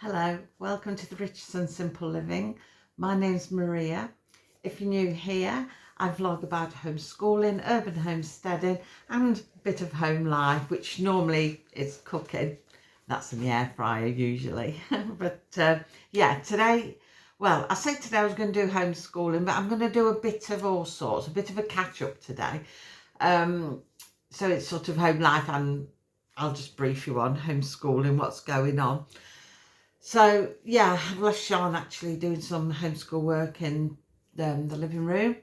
Hello, welcome to the Richardson Simple Living. My name's Maria. If you're new here, I vlog about homeschooling, urban homesteading and a bit of home life, which normally is cooking. That's in the air fryer usually. But yeah, today, well, I say today I was going to do homeschooling, but I'm going to do a bit of all sorts, a bit of a catch up today. So it's sort of home life, and I'll just brief you on homeschooling, what's going on. So yeah, I've left Sean actually doing some homeschool work in the living room,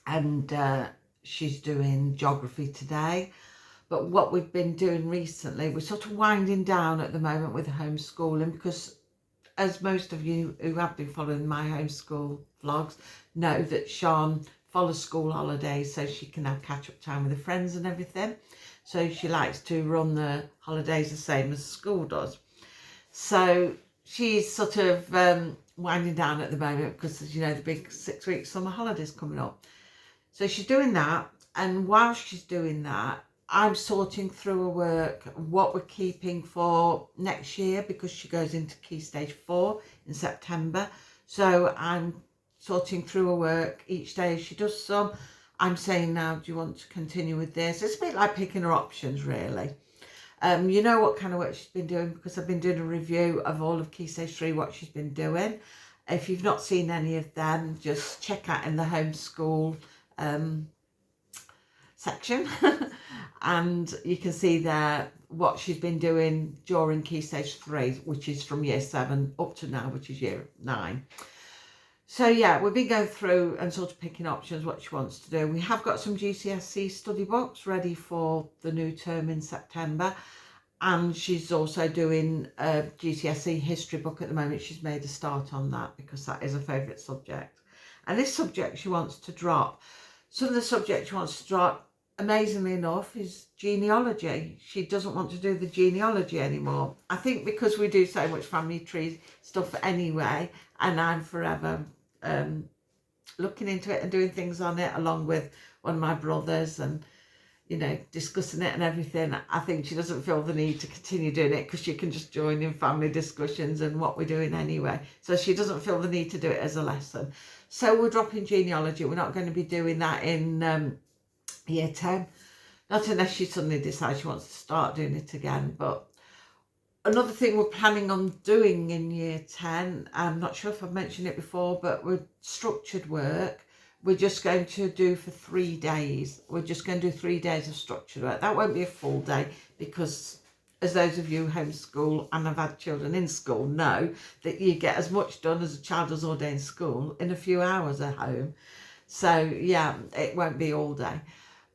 and she's doing geography today. But what we've been doing recently, we're sort of winding down at the moment with homeschooling, because as most of you who have been following my homeschool vlogs know, that Sean follows school holidays so she can have catch-up time with her friends and everything. So she likes to run the holidays the same as school does. So she's sort of winding down at the moment because, as you know, the big 6-week summer holidays coming up. So she's doing that, and while she's doing that, I'm sorting through her work, what we're keeping for next year, because she goes into Key Stage 4 in September. So I'm sorting through her work each day as she does some. I'm saying, now, do you want to continue with this? It's a bit like picking her options, really. You know what kind of work she's been doing, because I've been doing a review of all of Key Stage 3, what she's been doing. If you've not seen any of them, just check out in the homeschool section and you can see there what she's been doing during Key Stage 3, which is from year 7 up to now, which is year 9. So yeah, we've been going through and sort of picking options, what she wants to do. We have got some GCSE study books ready for the new term in September, and she's also doing a GCSE history book at the moment. She's made a start on that because that is a favourite subject. And this subject she wants to drop. Some of the subjects she wants to drop, amazingly enough, is genealogy. She doesn't want to do the genealogy anymore. I think because we do so much family tree stuff anyway, and I'm forever looking into it and doing things on it along with one of my brothers, and you know, discussing it and everything. I think she doesn't feel the need to continue doing it because she can just join in family discussions and what we're doing anyway. So she doesn't feel the need to do it as a lesson. So we're dropping genealogy. We're not going to be doing that in year 10. Not unless she suddenly decides she wants to start doing it again. But another thing we're planning on doing in year 10, I'm not sure if I've mentioned it before, but we're structured work. We're just going to do for 3 days. We're just going to do 3 days of structured work. That won't be a full day, because as those of you who homeschool and have had children in school know, that you get as much done as a child does all day in school in a few hours at home. So yeah, it won't be all day.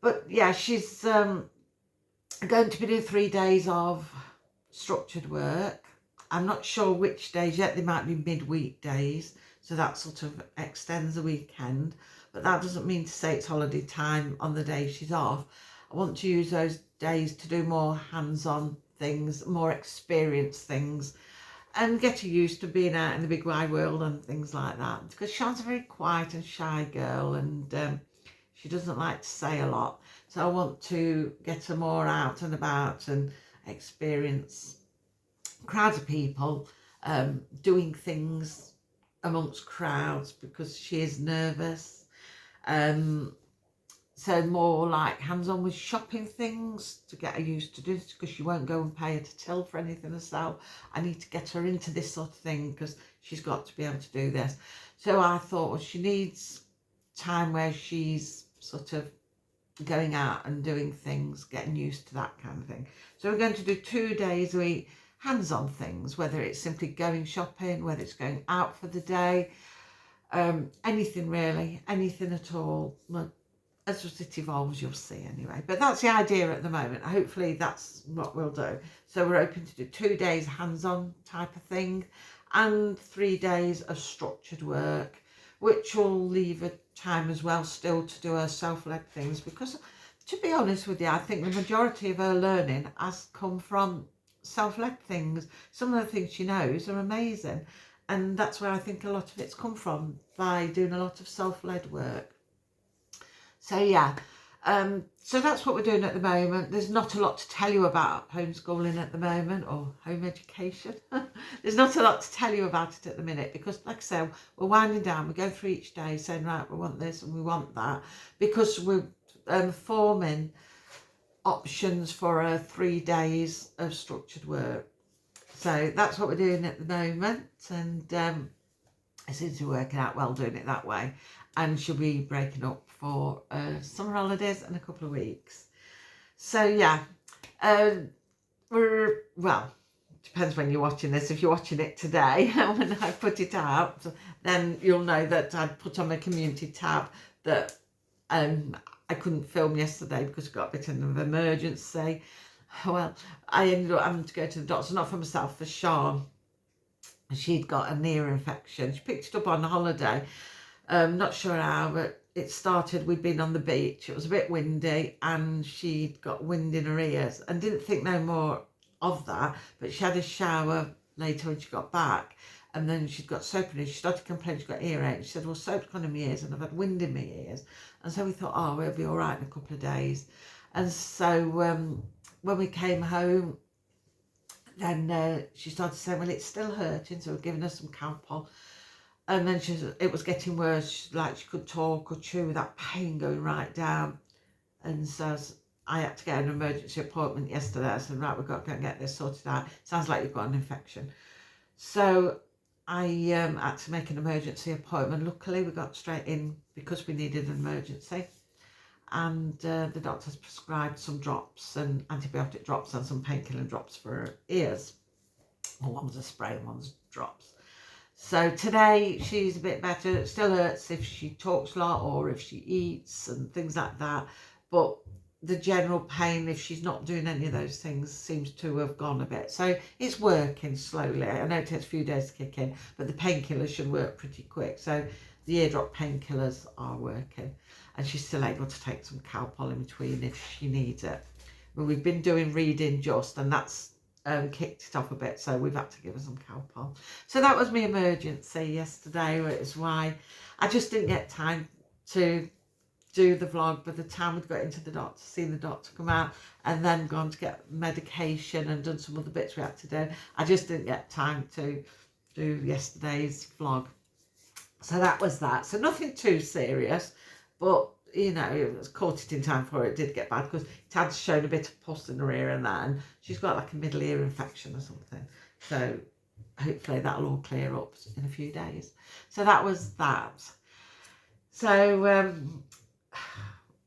But yeah, she's going to be doing 3 days of structured work. I'm not sure which days yet. They might be midweek days, so that sort of extends the weekend. But that doesn't mean to say it's holiday time on the day she's off. I want to use those days to do more hands-on things, more experienced things, and get her used to being out in the big wide world and things like that. Because Sean's a very quiet and shy girl, and she doesn't like to say a lot. So I want to get her more out and about and experience crowds of people, doing things amongst crowds, because she is nervous. So more like hands-on with shopping things to get her used to this, because she won't go and pay at a till for anything herself. I need to get her into this sort of thing because she's got to be able to do this. So I thought, well, she needs time where she's sort of going out and doing things, getting used to that kind of thing. So we're going to do 2 days a week, hands-on things, whether it's simply going shopping, whether it's going out for the day, anything really, anything at all. Well, as it evolves, you'll see anyway. But that's the idea at the moment. Hopefully that's what we'll do. So we're open to do 2 days hands-on type of thing and 3 days of structured work, which will leave a time as well still to do her self-led things, because to be honest with you, I think the majority of her learning has come from self-led things. Some of the things she knows are amazing, and that's where I think a lot of it's come from, by doing a lot of self-led work. So yeah, So that's what we're doing at the moment. There's not a lot to tell you about homeschooling at the moment, or home education. There's not a lot to tell you about it at the minute because, like I said, we're winding down. We go through each day saying, right, we want this and we want that, because we're forming options for 3 days of structured work. So that's what we're doing at the moment, and it seems to be working out well doing it that way. And she'll be breaking up for summer holidays in a couple of weeks. So yeah, well, depends when you're watching this. If you're watching it today, when I put it out, then you'll know that I put on my community tab that I couldn't film yesterday because I got a bit of an emergency. Well, I ended up having to go to the doctor, not for myself, for Sean. She'd got an ear infection. She picked it up on holiday. Not sure how, but it started, we'd been on the beach. It was a bit windy and she'd got wind in her ears and didn't think no more of that. But she had a shower later when she got back, and then she'd got soap in her ears. She started complaining she got earache. She said, well, soap's gone in my ears and I've had wind in my ears. And so we thought, oh, we'll be all right in a couple of days. And so when we came home, then she started saying, well, it's still hurting, so we're giving her some Calpol. And then it was getting worse, like she could talk or chew with that pain going right down. And so I had to get an emergency appointment yesterday. I said, right, we've got to go and get this sorted out. Sounds like you've got an infection. So I had to make an emergency appointment. Luckily, we got straight in because we needed an emergency. And the doctor's prescribed some drops, and antibiotic drops and some painkilling drops for her ears. Well, one was a spray and one's drops. So today she's a bit better. It still hurts if she talks a lot or if she eats and things like that. But the general pain, if she's not doing any of those things, seems to have gone a bit. So it's working slowly. I know it takes a few days to kick in, but the painkillers should work pretty quick. So the eardrop painkillers are working. And she's still able to take some Calpol in between if she needs it. But we've been doing reading just, and that's kicked it off a bit, so we've had to give her some Calpol. So that was my emergency yesterday, which is why I just didn't get time to do the vlog. By the time we'd got into the doctor, seen the doctor come out, and then gone to get medication and done some other bits we had to do, I just didn't get time to do yesterday's vlog. So that was that. So nothing too serious, but you know, it was caught it in time for it did get bad, because it had shown a bit of pus in her ear and that, and she's got like a middle ear infection or something. So hopefully that'll all clear up in a few days. So that was that. So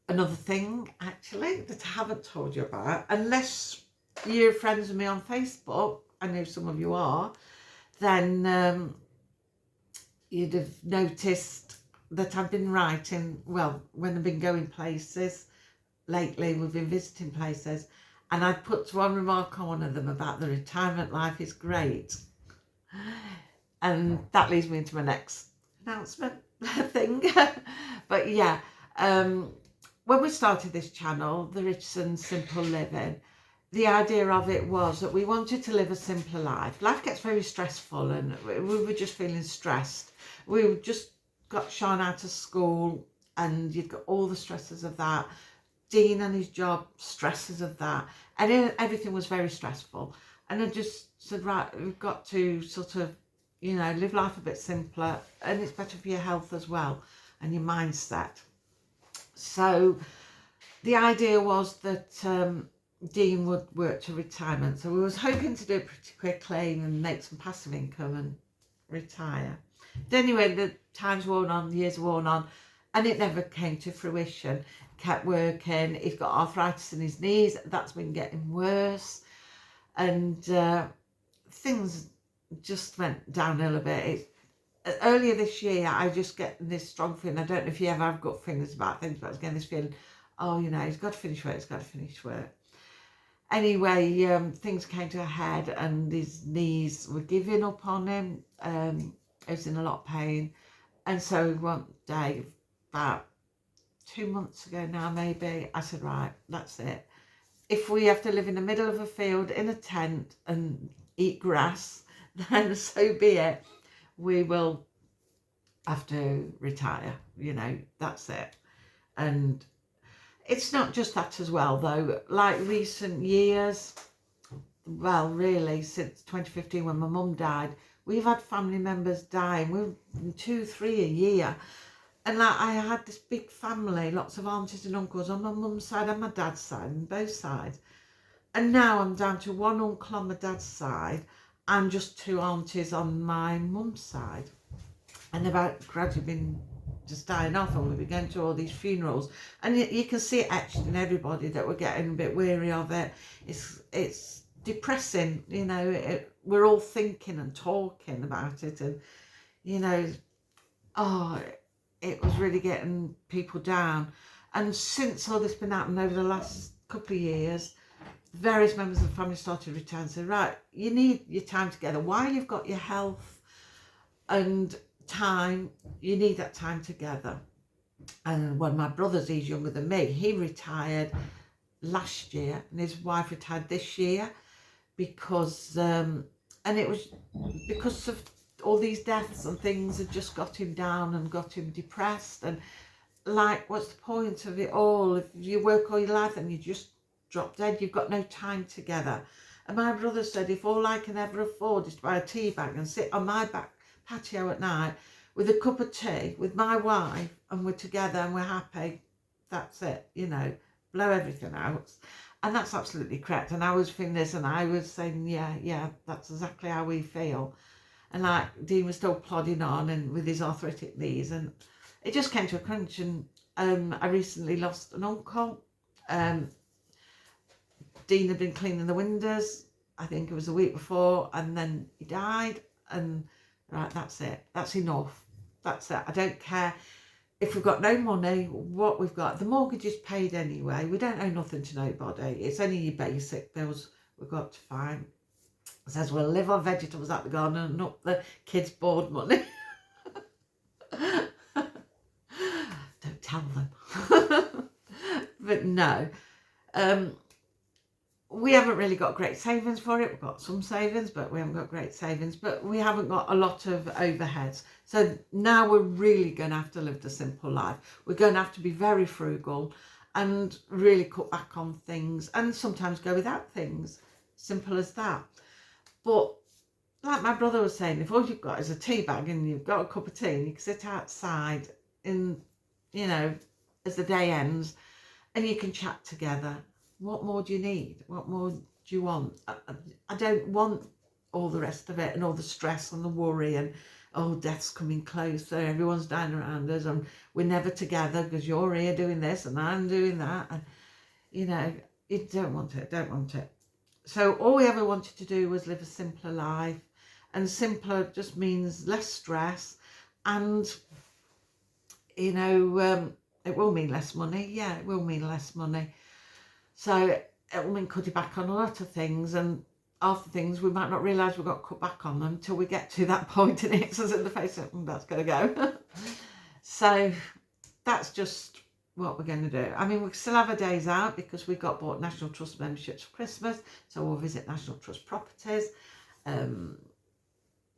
another thing actually that I haven't told you about, unless you're friends with me on Facebook, I know some of you are, then you'd have noticed that I've been writing, well, when I've been going places lately, we've been visiting places, and I put one remark on one of them about the retirement life is great. And that leads me into my next announcement thing. But yeah, when we started this channel, The Richardson Simple Living, the idea of it was that we wanted to live a simpler life. Life gets very stressful, and we were just feeling stressed. We just got Sean out of school, and you've got all the stresses of that. Dean and his job, stresses of that, and everything was very stressful. And I just said, right, we've got to sort of, you know, live life a bit simpler, and it's better for your health as well and your mindset. So the idea was that Dean would work to retirement, so we was hoping to do it pretty quickly and make some passive income and retire. But anyway, the time's worn on, the years worn on, and it never came to fruition. Kept working. He's got arthritis in his knees. That's been getting worse, and things just went downhill a bit. Earlier this year, I just get this strong feeling. I don't know if you ever have gut feelings about things, but I was getting this feeling, oh, you know, he's got to finish work. He's got to finish work. Anyway, things came to a head, and his knees were giving up on him. He was in a lot of pain, and so one day, about 2 months ago now maybe, I said, right, that's it. If we have to live in the middle of a field in a tent and eat grass, then so be it. We will have to retire, you know, that's it. And It's not just that as well, though. Like recent years, well, really, since 2015 when my mum died, we've had family members dying. We're 2, 3 a year. And like, I had this big family, lots of aunties and uncles on my mum's side and my dad's side, and both sides. And now I'm down to one uncle on my dad's side and just 2 aunties on my mum's side. And they've gradually been just dying off, and we've been going to all these funerals. And you can see it etched in everybody that we're getting a bit weary of it. It's depressing, you know. We're all thinking and talking about it, and, you know, it was really getting people down. And since all this been happening over the last couple of years, various members of the family started returning and said, right, you need your time together. While you've got your health and time, you need that time together. And one of my brothers, he's younger than me, he retired last year, and his wife retired this year because, and it was because of all these deaths and things had just got him down and got him depressed. And like, what's the point of it all? If you work all your life and you just drop dead, you've got no time together. And my brother said, if all I can ever afford is to buy a tea bag and sit on my back patio at night with a cup of tea with my wife, and we're together and we're happy, that's it, you know, blow everything out. And that's absolutely correct. And I was feeling this, and I was saying, yeah, that's exactly how we feel. And like, Dean was still plodding on and with his arthritic knees, and it just came to a crunch. And I recently lost an uncle. Dean had been cleaning the windows, I think it was the week before, and then he died. And right, that's it, that's enough, that's it. I don't care if we've got no money, what we've got, the mortgage is paid anyway, we don't owe nothing to nobody, it's only your basic bills we've got to find. It says we'll live on vegetables at the garden and not the kids' board money. Don't tell them. But no, we haven't really got great savings for it. We've got some savings, but we haven't got great savings, but we haven't got a lot of overheads. So now we're really going to have to live the simple life. We're going to have to be very frugal and really cut back on things, and sometimes go without things. Simple as that. But like my brother was saying, if all you've got is a tea bag and you've got a cup of tea and you can sit outside in, you know, as the day ends, and you can chat together, what more do you need? What more do you want? I don't want all the rest of it and all the stress and the worry and, oh, death's coming closer, everyone's dying around us and we're never together because you're here doing this and I'm doing that. And, you know, you don't want it. So all we ever wanted to do was live a simpler life, and simpler just means less stress, and, you know, it will mean less money. Yeah, it will mean less money. So it will mean cutting back on a lot of things, and half the things we might not realise we've got to cut back on them till we get to that point and it hits us in the face and that's going to go. So that's just what we're going to do. I mean, we still have our days out because we got bought National Trust memberships for Christmas, so we'll visit National Trust properties.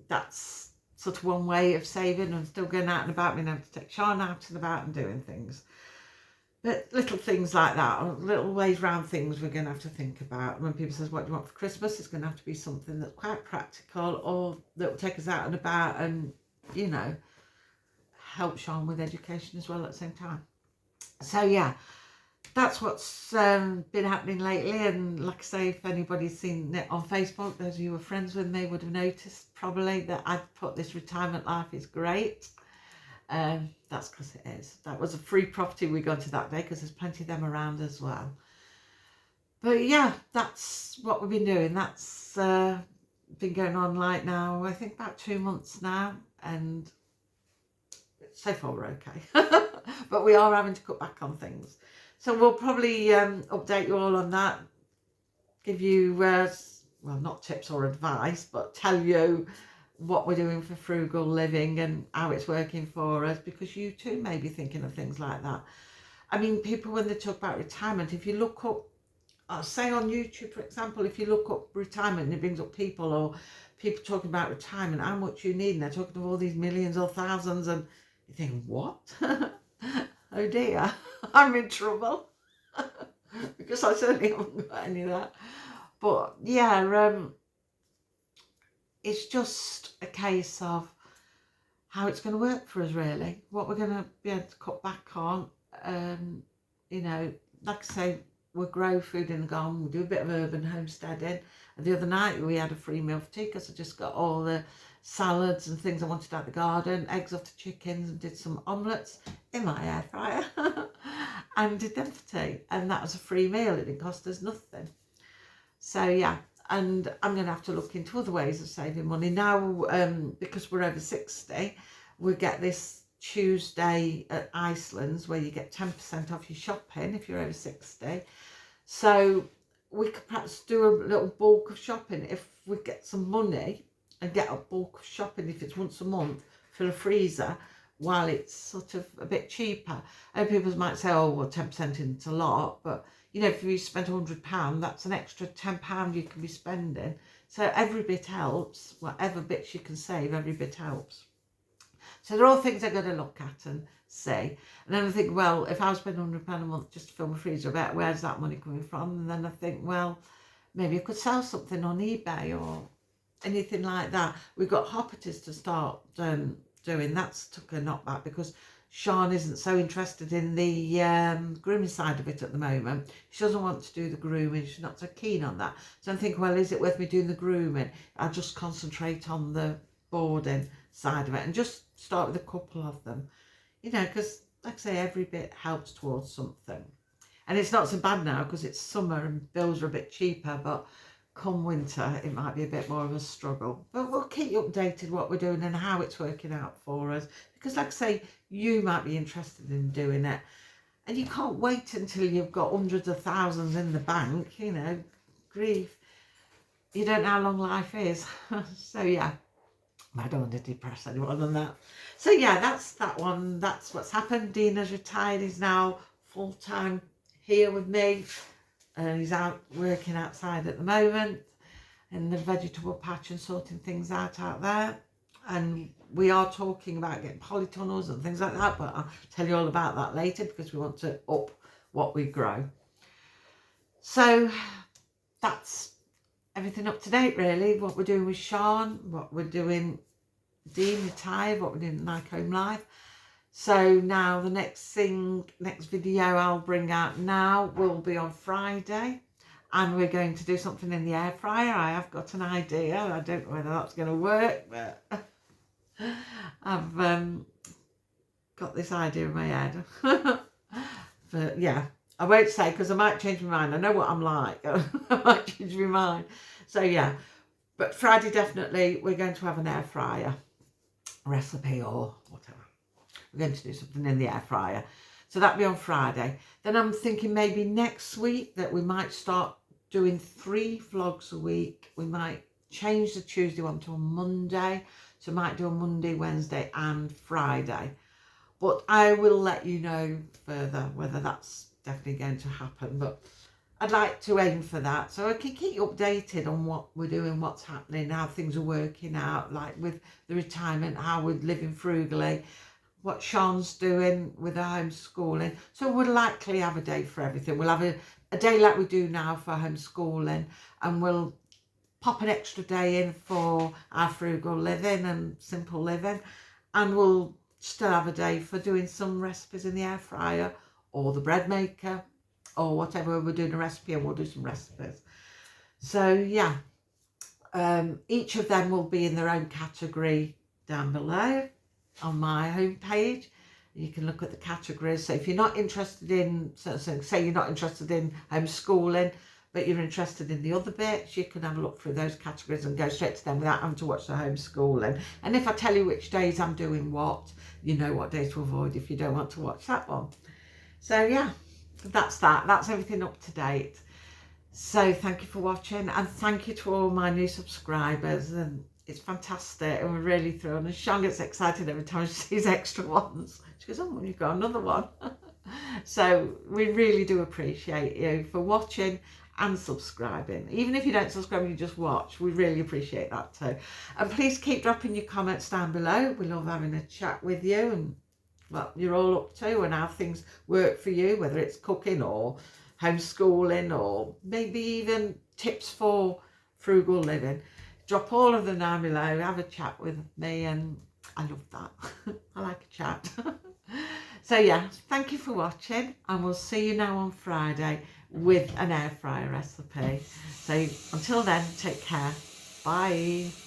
That's sort of one way of saving and still going out and about, being able to take Sean out and about and doing things. But little things like that, little ways round things we're going to have to think about. When people say, what do you want for Christmas? It's going to have to be something that's quite practical, or that will take us out and about and, you know, help Sean with education as well at the same time. So yeah, that's what's been happening lately. And like I say, if anybody's seen it on Facebook, those of you who are friends with me would have noticed probably that I've put this retirement life is great. That's because it is. That was a free property we got to that day because there's plenty of them around as well. But yeah, that's what we've been doing. That's been going on like now, I think about 2 months now, and so far we're okay. But we are having to cut back on things. So we'll probably update you all on that, give you, well, not tips or advice, but tell you what we're doing for frugal living and how it's working for us, because you too may be thinking of things like that. I mean, people, when they talk about retirement, if you look up, say on YouTube, for example, if you look up retirement and it brings up people, or people talking about retirement, how much you need, and they're talking of all these millions or thousands, and you think, what? Oh dear, I'm in trouble. because I certainly haven't got any of that. But yeah, it's just a case of how it's going to work for us, really. What we're going to be able to cut back on. You know, like I say, we'll grow food in the garden. We'll do a bit of urban homesteading. And the other night we had a free meal for tea because I just got all the salads and things I wanted out of the garden, eggs off the chickens, and did some omelettes in my air fryer and did them for tea. And that was a free meal. It didn't cost us nothing. So yeah, and I'm going to have to look into other ways of saving money now, because we're over 60. We get this Tuesday at Iceland's where you get 10% off your shopping if you're over 60. So we could perhaps do a little bulk of shopping if we get some money and get a bulk of shopping, if it's once a month, fill a freezer while it's sort of a bit cheaper. And people might say, oh, well, 10% isn't a lot, but you know, if you spend £100, that's an extra £10 you can be spending. So every bit helps. Whatever bits you can save, every bit helps. So they're all things I've got to look at and see. And then I think, well, if I was spending £100 a month just to fill my freezer, where's that money coming from? And then I think, well, maybe I could sell something on eBay or anything like that. We've got hoppities to start doing. That's took a knockback because Sean isn't so interested in the grooming side of it at the moment. She doesn't want to do the grooming. She's not so keen on that. So I'm thinking, well, is it worth me doing the grooming? I'll just concentrate on the boarding side of it and just start with a couple of them. You know, because like I say, every bit helps towards something. And it's not so bad now because it's summer and bills are a bit cheaper, but come winter, it might be a bit more of a struggle. But we'll keep you updated what we're doing and how it's working out for us. Because like I say, you might be interested in doing it. And you can't wait until you've got hundreds of thousands in the bank, you know, grief. You don't know how long life is. So yeah, I don't want to depress anyone on that. So yeah, that's that one. That's what's happened. Dina's retired. He's now full-time here with me. And he's out working outside at the moment in the vegetable patch and sorting things out there. And we are talking about getting polytunnels and things like that, but I'll tell you all about that later because we want to up what we grow. So that's everything up to date, really. What we're doing with Sean, what we're doing, Dean retired, what we're doing at Nike Home Life. So now the next video I'll bring out now will be on Friday, and we're going to do something in the air fryer. I have got an idea. I don't know whether that's going to work, but I've got this idea in my head. But yeah, I won't say because I might change my mind. I know what I'm like. I might change my mind. So yeah, but Friday definitely we're going to have an air fryer recipe or whatever. We're going to do something in the air fryer. So that'll be on Friday. Then I'm thinking maybe next week that we might start doing 3 vlogs a week. We might change the Tuesday one to a Monday. So I might do a Monday, Wednesday and Friday. But I will let you know further whether that's definitely going to happen. But I'd like to aim for that. So I can keep you updated on what we're doing, what's happening, how things are working out, like with the retirement, how we're living frugally, what Sean's doing with the homeschooling. So we'll likely have a day for everything. We'll have a day like we do now for homeschooling, and we'll pop an extra day in for our frugal living and simple living, and we'll still have a day for doing some recipes in the air fryer or the bread maker or whatever. We're doing a recipe and we'll do some recipes. So yeah, each of them will be in their own category down below on my homepage. You can look at the categories. So if you're not interested in, so say you're not interested in homeschooling, but you're interested in the other bits, you can have a look through those categories and go straight to them without having to watch the homeschooling. And if I tell you which days I'm doing what, you know what days to avoid if you don't want to watch that one. So yeah, that's that. That's everything up to date. So thank you for watching, and thank you to all my new subscribers. And it's fantastic, and we're really thrilled. And Sean gets excited every time she sees extra ones. She goes, oh, you've got another one. So we really do appreciate you for watching and subscribing. Even if you don't subscribe, you just watch. We really appreciate that too. And please keep dropping your comments down below. We love having a chat with you and what you're all up to and how things work for you, whether it's cooking or homeschooling, or maybe even tips for frugal living, drop all of them down below, have a chat with me, and I love that. I like a chat. So yeah, thank you for watching, and we'll see you now on Friday with an air fryer recipe. So until then, take care. Bye.